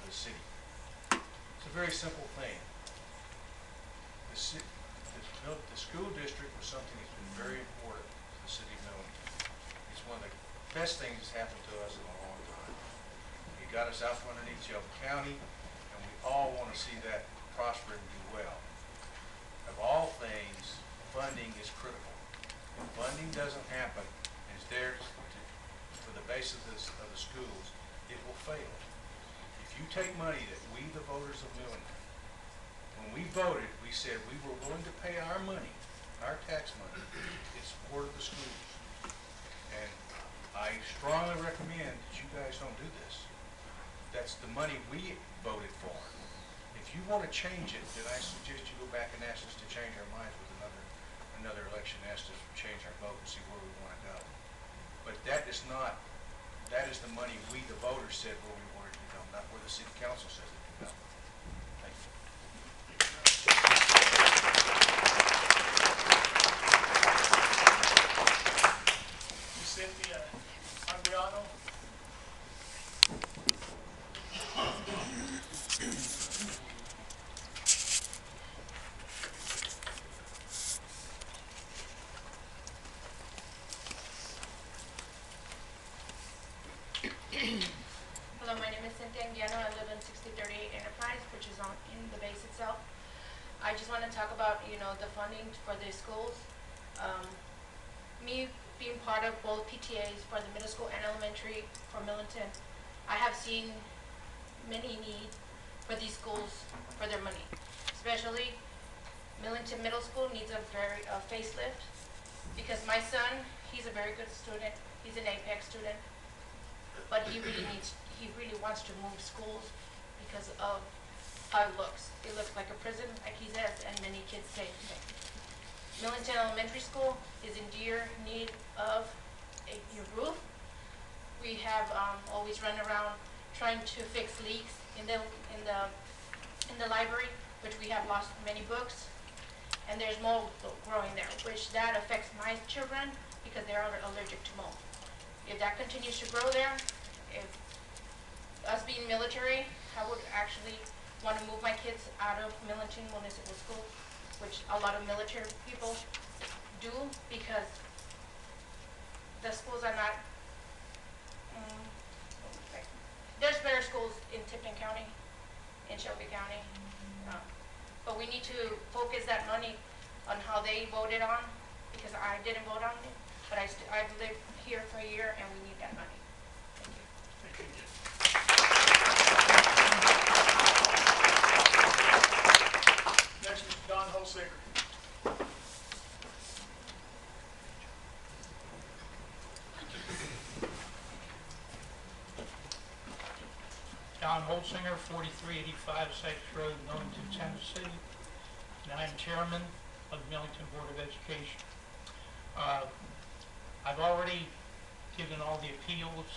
the city. It's a very simple thing. The school district was something that's been very important to the city of Millington. It's one of the best things that's happened to us in a long time. It got us out from underneath Shelby County, and we all want to see that prosper and do well. Of all things, funding is critical. If funding doesn't happen, and is there for the basis of the schools, it will fail. If you take money that we, the voters of Millington, when we voted, we said we were willing to pay our money, our tax money, in support of the schools. And I strongly recommend that you guys don't do this. That's the money we voted for. If you want to change it, then I suggest you go back and ask us to change our minds with another election, ask us to change our vote and see where we want to go. But that is the money we, the voters, said where we wanted to go, not where the city council says it can go. Thank you. Cynthia Andriano. Hello, my name is Cynthia Andriano. I live in 6038 Enterprise, which is in the base itself. I just want to talk about, the funding for the schools. Me being part of both PTAs for the middle school and elementary for Millington, I have seen many need for these schools for their money. Especially Millington Middle School needs a facelift, because my son, he's a very good student. He's an APEX student, but he really wants to move schools because of how it looks. It looks like a prison, like he says, and many kids say. Millington Elementary School is in dire need of a new roof. We have always run around trying to fix leaks in the library, which we have lost many books, and there's mold growing there, which that affects my children because they are allergic to mold. If that continues to grow there, if us being military, I would actually want to move my kids out of Millington Municipal Schools, which a lot of military people do, because the schools are not, there's better schools in Tipton County, in Shelby County, but we need to focus that money on how they voted on, because I didn't vote on it, but I've lived here for a year and we need that money. Thank you. Thank you. Next, Mr. Don Holsinger. Don Holsinger, 4385 Sykes Road, Millington, Tennessee, and I'm chairman of the Millington Board of Education. I've already given all the appeals,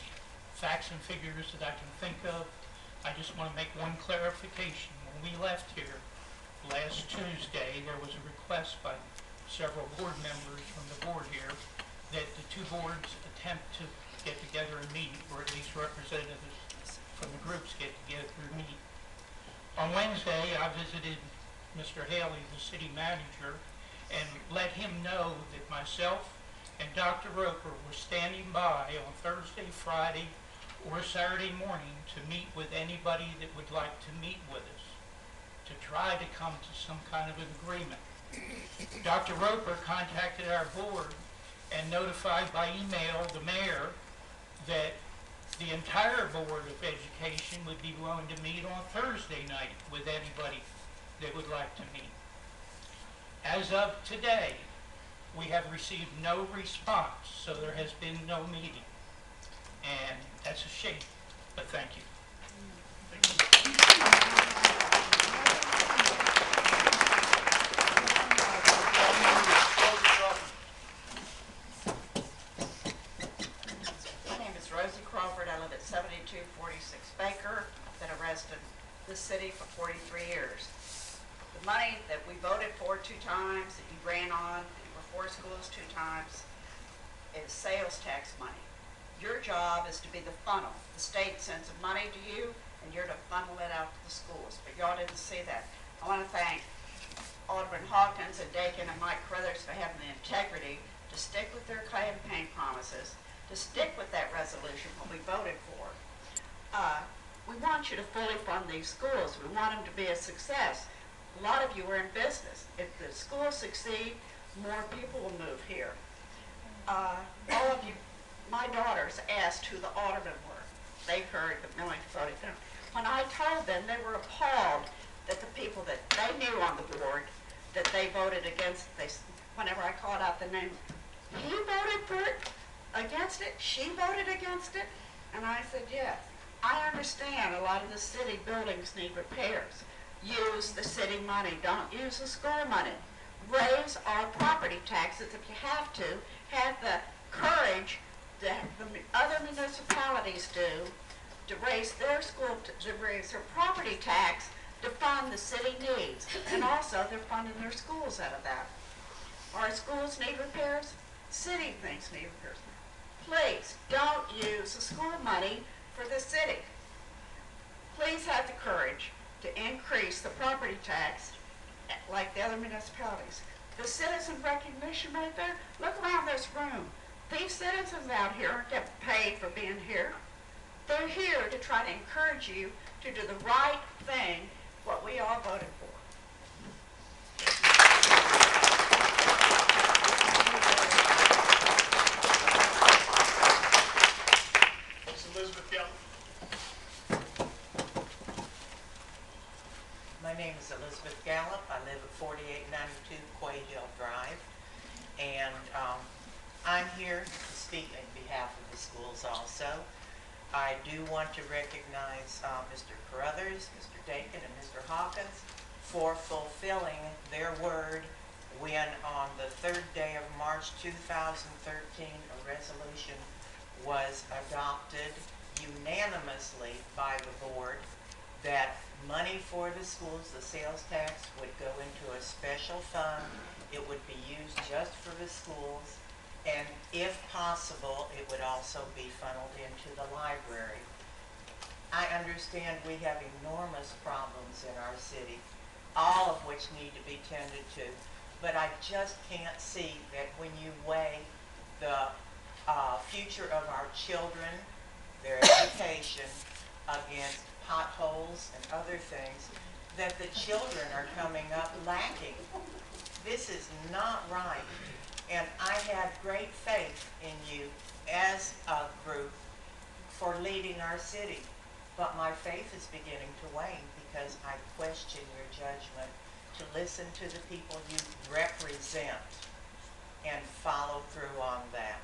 facts and figures that I can think of. I just want to make one clarification. When we left here last Tuesday, there was a request by several board members from the board here that the two boards attempt to get together and meet, or at least representatives from the groups get together and meet. On Wednesday, I visited Mr. Haley, the city manager, and let him know that myself and Dr. Roper were standing by on Thursday, Friday, or Saturday morning to meet with anybody that would like to meet with us, to try to come to some kind of an agreement. Dr. Roper contacted our board and notified by email the mayor that the entire Board of Education would be willing to meet on Thursday night with anybody that would like to meet. As of today, we have received no response, so there has been no meeting. And that's a shame, but thank you. My name is Rosie Crawford. I live at 7246 Baker. I've been a resident of this city for 43 years. The money that we voted for 2 times, that you ran on, for schools 2 times, is sales tax money. Your job is to be the funnel. The state sends money to you, and you're to funnel it out to the schools, but y'all didn't see that. I want to thank Alderman Hawkins and Dakin and Mike Crothers for having the integrity to stick with their campaign promises, to stick with that resolution when we voted for. We want you to fully fund these schools. We want them to be a success. A lot of you are in business. If the schools succeed, more people will move here. All of you, my daughters asked who the aldermen were. They heard that Millington voted them. When I told them, they were appalled that the people that they knew on the board, that they voted against, whenever I called out the name, he voted for it, against it, she voted against it, and I said, yes. I understand a lot of the city buildings need repairs. Use the city money, don't use the school money. Raise our property taxes if you have to. Have the courage that the other municipalities do to raise their raise their property tax to fund the city needs. And also they're funding their schools out of that. Our schools need repairs, city things need repairs. Please don't use the school money for the city. Please have the courage to increase the property tax like the other municipalities. The citizen recognition right there, look around this room. These citizens out here aren't getting paid for being here. They're here to try to encourage you to do the right thing, what we all voted for. Ms. Elizabeth Gallup. My name is Elizabeth Gallup. I live at 4892 Quay Hill Drive. And I'm here to speak on behalf of the schools also. I do want to recognize Mr. Carruthers, Mr. Dakin, and Mr. Hawkins for fulfilling their word when on the third day of March 2013 a resolution was adopted unanimously by the board that money for the schools, the sales tax, would go into a special fund. It would be used just for the schools, and if possible, it would also be funneled into the library. I understand we have enormous problems in our city, all of which need to be tended to, but I just can't see that when you weigh the future of our children, their education, against potholes and other things, that the children are coming up lacking. This is not right. And I have great faith in you as a group for leading our city. But my faith is beginning to wane because I question your judgment to listen to the people you represent and follow through on that.